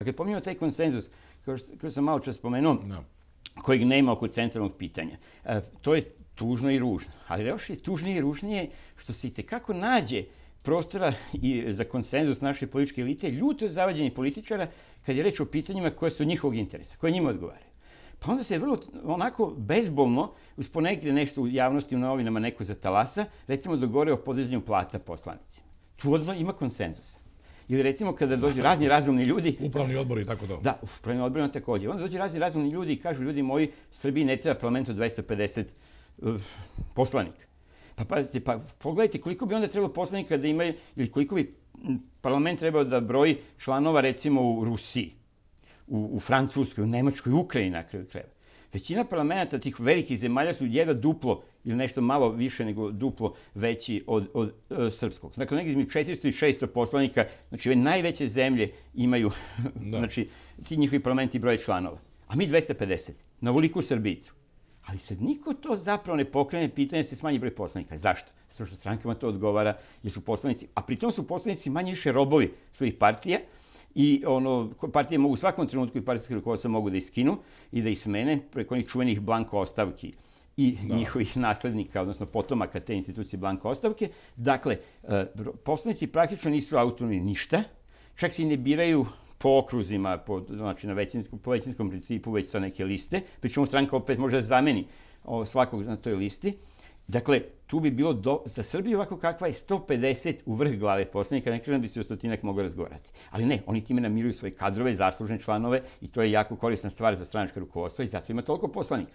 Dakle, pominjamo taj konsenzus, kao sam malo čas spomenuo, kojeg nema oko centralnog pitanja. To je tužno i ružno. Ali još je tužnije i ružnije što se i tekako nađe prostora i za konsenzus naše političke elite, ljuto zavađenih političara, kad je reč o pitanjima koje su od njihovog interesa, koje njima odgovaraju. Pa onda se vrlo onako bezbolno, uz ponegdje nešto u javnosti, u novinama neko zatalasa, recimo dogovore o podizanju plata poslanicima. Tu odmah ima konsenzusa. Ili recimo kada dođu razni razumni ljudi... Upravni odbor i tako to. Da, upravni odbor takođe. Onda dođu razni razumni ljudi i kažu, ljudi moji, Srbiji ne treba parlamentu 250 poslanika. Pa pazite, pa pogledajte koliko bi onda trebalo poslanika da imaju, ili koliko bi parlament trebao da broji članova recimo u Rusiji, u Francuskoj, u Nemačkoj, u Ukrajini na kraju krajeva. Većina parlamenta tih velikih zemalja su jedva duplo ili nešto malo više nego duplo veći od srpskog. Dakle, negdje između 400 i 600 poslanika, znači ove najveće zemlje imaju, znači ti njihovi parlamenti broje članova. A mi 250, na veliku Srbijicu. Ali sad niko to zapravo ne pokrene pitanje da se smanji broj poslanika. Zašto? Zato što strankama to odgovara, jer su poslanici, a pritom su poslanici manje više robovi svojih partija, i partije mogu u svakom trenutku i partijske rukovodstva mogu da iskinu i da ih smene preko onih čuvenih blanko ostavki i njihovih naslednika, odnosno potomaka te institucije blanko ostavke. Dakle, poslanici praktično nisu autonomni ništa, čak se i ne biraju po okruzima, znači po većinskom principu, već sa neke liste, pričemu stranka opet može da zameni svakog na toj listi. Dakle, tu bi bilo za Srbiju ovako kakva je 150 u vrh glave poslanika, nekada bi se o stotinak moglo razgovarati. Ali ne, oni time namiruju svoje kadrove, zaslužne članove i to je jako korisna stvar za stranačko rukovodstvo i zato ima toliko poslanika.